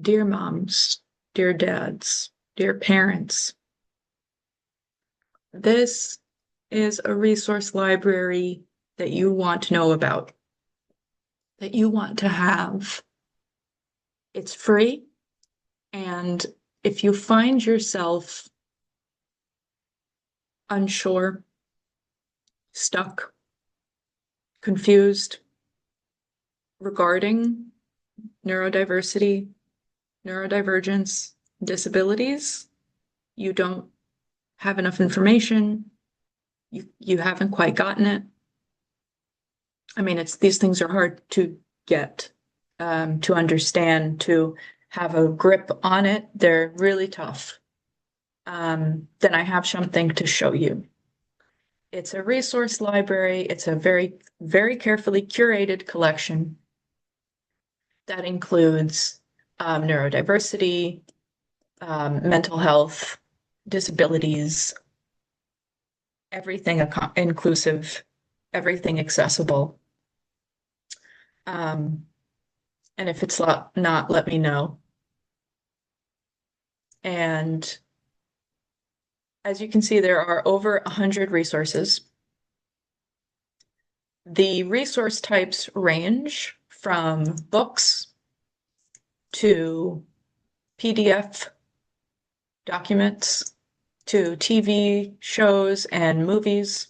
Dear moms, dear dads, dear parents, this is a resource library that you want to know about, that you want to have. It's free, and if you find yourself unsure, stuck, confused regarding neurodiversity, neurodivergence, disabilities, you don't have enough information, you haven't quite gotten it. I mean, these things are hard to get, to understand, to have a grip on it. They're really tough. Then I have something to show you. It's a resource library. It's a very, very carefully curated collection that includes neurodiversity, mental health, disabilities, everything inclusive, everything accessible. And if it's not, let me know. And as you can see, there are over 100 resources. The resource types range from books to PDF documents to TV shows and movies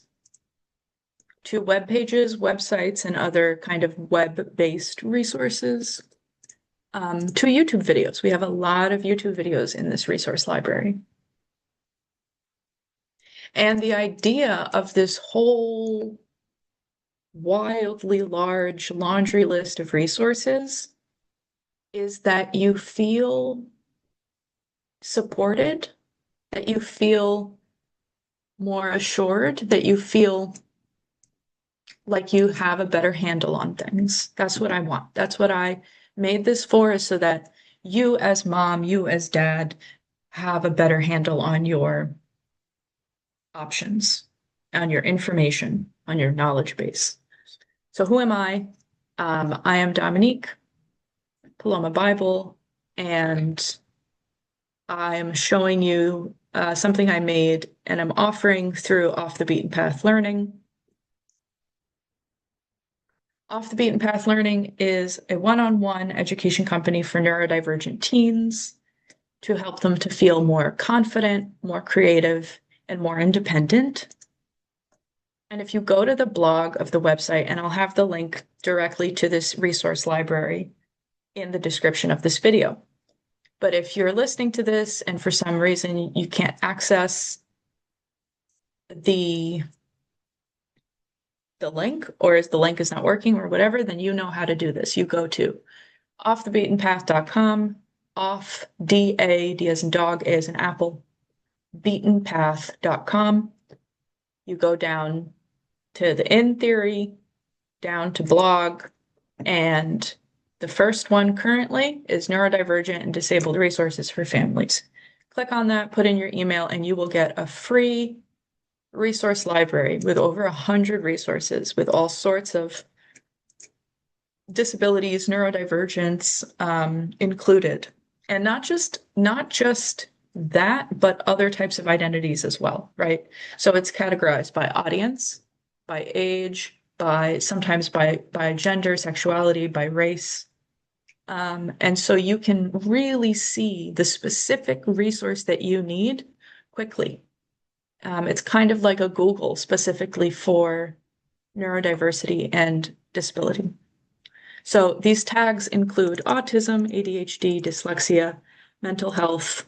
to web pages, websites, and other kind of web-based resources, to YouTube videos. We have a lot of YouTube videos in this resource library. And the idea of this whole wildly large laundry list of resources is that you feel supported, that you feel more assured, that you feel like you have a better handle on things. That's what I want. That's what I made this for, is so that you as mom, you as dad, have a better handle on your options, on your information, on your knowledge base. So who am I? I am Dominique, Paloma Bible, and I'm showing you something I made and I'm offering through Off the Beaten Path Learning. Off the Beaten Path Learning is a one-on-one education company for neurodivergent teens to help them to feel more confident, more creative, and more independent. And if you go to the blog of the website, and I'll have the link directly to this resource library in the description of this video. But if you're listening to this and for some reason you can't access the link, or is the link is not working or whatever, then you know how to do this. You go to offthebeatenpath.com, off, D-A, D as in dog, A as in apple, beatenpath.com. You go down to the in theory, down to blog, and the first one currently is Neurodivergent and Disabled Resources for Families. Click on that, put in your email, and you will get a free resource library with over 100 resources with all sorts of disabilities, neurodivergence included. And not just that, but other types of identities as well, right? So it's categorized by audience, by age, sometimes by gender, sexuality, by race. And so you can really see the specific resource that you need quickly. It's kind of like a Google specifically for neurodiversity and disability. So these tags include autism, ADHD, dyslexia, mental health,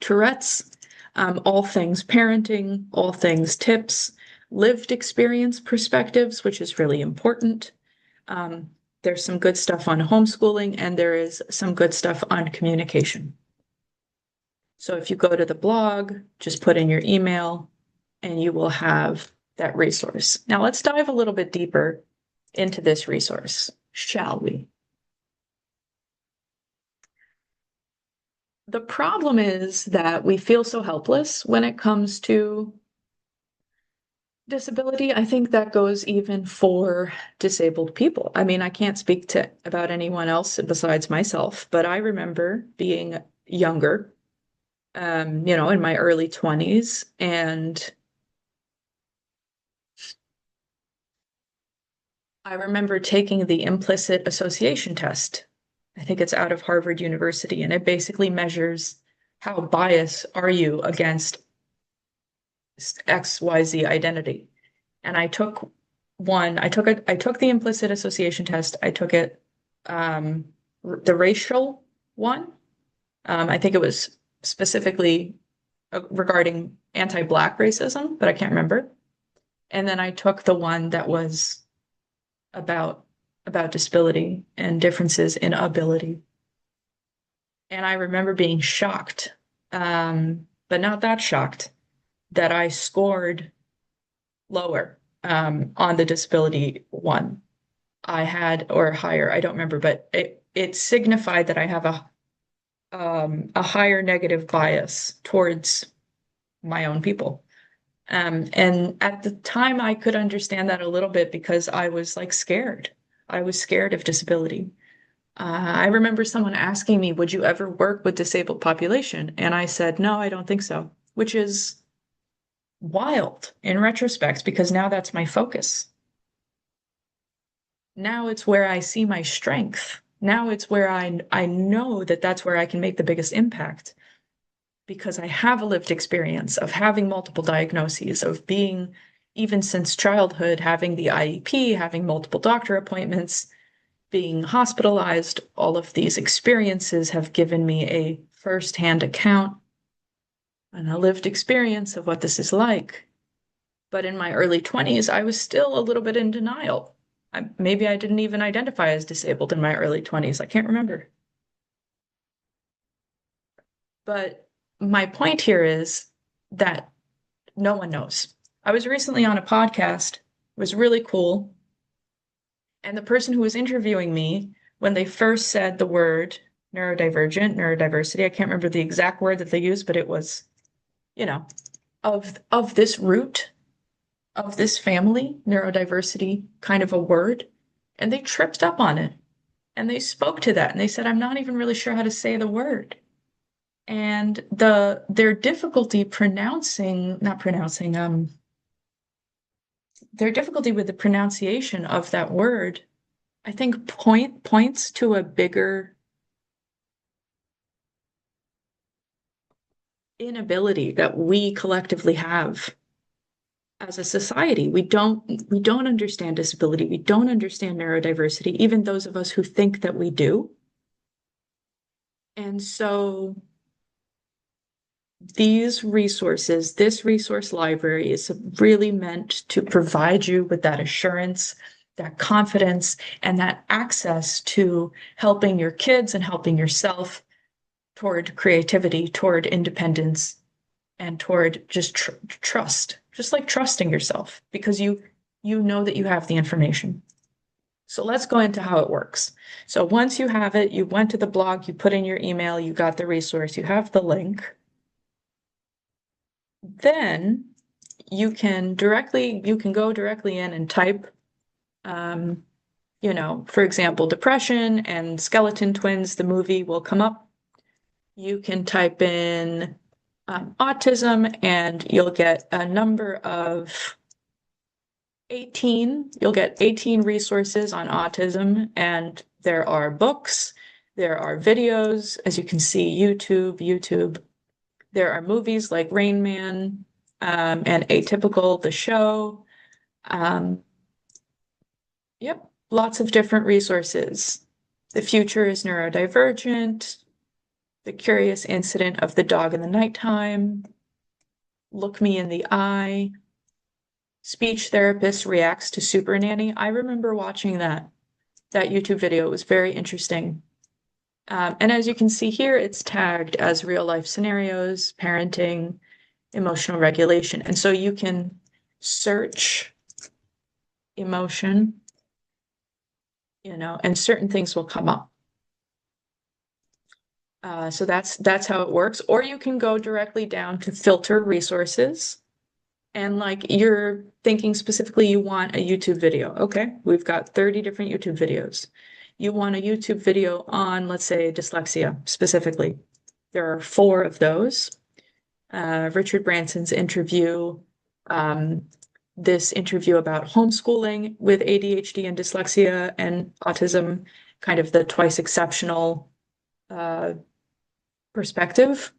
Tourette's, all things parenting, all things tips, lived experience perspectives, which is really important. There's some good stuff on homeschooling, and there is some good stuff on communication. So if you go to the blog, just put in your email and you will have that resource. Now let's dive a little bit deeper into this resource, shall we? The problem is that we feel so helpless when it comes to Disability, I think that goes even for disabled people. I mean, I can't speak to about anyone else besides myself, but I remember being younger, in my early 20s, and I remember taking the implicit association test. I think it's out of Harvard University, and it basically measures how biased are you against XYZ identity. And I took the implicit association test. I took it, the racial one. I think it was specifically regarding anti-Black racism, but I can't remember. And then I took the one that was about disability and differences in ability. And I remember being shocked, but not that shocked, that I scored lower on the disability one. I had, or higher, I don't remember, but it signified that I have a higher negative bias towards my own people. And at the time, I could understand that a little bit because I was like scared. I was scared of disability. I remember someone asking me, would you ever work with disabled population? And I said, no, I don't think so, which is wild in retrospect because now that's my focus. Now it's where I see my strength. Now it's where I know that that's where I can make the biggest impact because I have a lived experience of having multiple diagnoses, of being, even since childhood, having the IEP, having multiple doctor appointments, being hospitalized. All of these experiences have given me a firsthand account and a lived experience of what this is like. But in my early 20s, I was still a little bit in denial. Maybe I didn't even identify as disabled in my early 20s. I can't remember. But my point here is that no one knows. I was recently on a podcast, it was really cool. And the person who was interviewing me, when they first said the word neurodivergent, neurodiversity, I can't remember the exact word that they used, but it was, you know, of this root, of this family, neurodiversity, kind of a word. And they tripped up on it. And they spoke to that and they said, I'm not even really sure how to say the word. And their difficulty pronouncing, not pronouncing, their difficulty with the pronunciation of that word, I think points to a bigger inability that we collectively have as a society. We don't understand disability. We don't understand neurodiversity, even those of us who think that we do. And so these resources, this resource library is really meant to provide you with that assurance, that confidence, and that access to helping your kids and helping yourself toward creativity, toward independence, and toward just trust, just like trusting yourself, because you know that you have the information. So let's go into how it works. So once you have it, you went to the blog, you put in your email, you got the resource, you have the link. Then you can go directly in and type, for example, depression and skeleton twins, the movie will come up. You can type in autism and you'll get a number of 18. You'll get 18 resources on autism, and there are books, there are videos, as you can see, YouTube. There are movies like Rain Man, and Atypical, the show. Yep, lots of different resources. The Future is Neurodivergent, The Curious Incident of the Dog in the Nighttime, Look Me in the Eye, Speech Therapist Reacts to Super Nanny. I remember watching that YouTube video. It was very interesting. And as you can see here, it's tagged as real life scenarios, parenting, emotional regulation. And so you can search emotion, and certain things will come up. So that's how it works. Or you can go directly down to filter resources. And like you're thinking specifically you want a YouTube video. Okay, we've got 30 different YouTube videos. You want a YouTube video on, let's say, dyslexia specifically. There are 4 of those. Richard Branson's interview, this interview about homeschooling with ADHD and dyslexia and autism, kind of the twice exceptional perspective.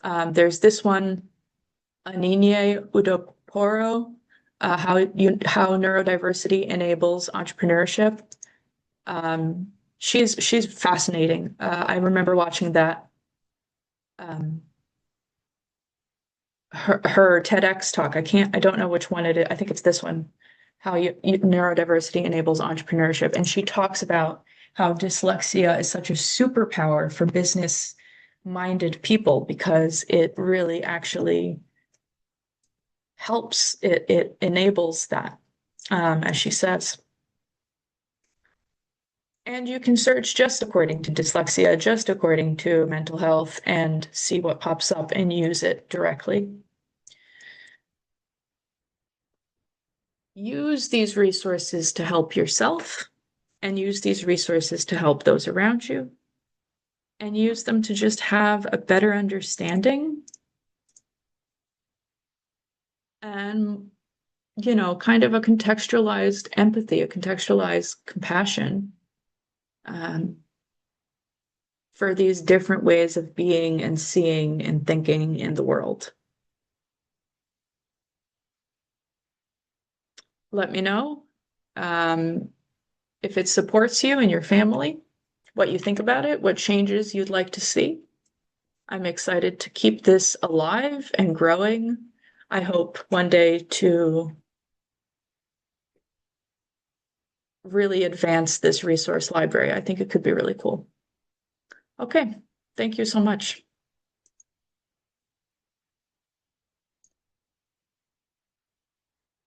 There's this one, Anine Udoporo, how neurodiversity enables entrepreneurship. She's fascinating. I remember watching that. Her TEDx talk. I don't know which one it is. I think it's this one, how neurodiversity enables entrepreneurship. And she talks about how dyslexia is such a superpower for business-minded people because it really actually helps. It enables that, as she says. And you can search just according to dyslexia, just according to mental health, and see what pops up and use it directly. Use these resources to help yourself, and use these resources to help those around you, and use them to just have a better understanding and, you know, kind of a contextualized empathy, a contextualized compassion for these different ways of being and seeing and thinking in the world. Let me know if it supports you and your family, what you think about it, what changes you'd like to see. I'm excited to keep this alive and growing. I hope one day to really advance this resource library. I think it could be really cool. Okay, thank you so much.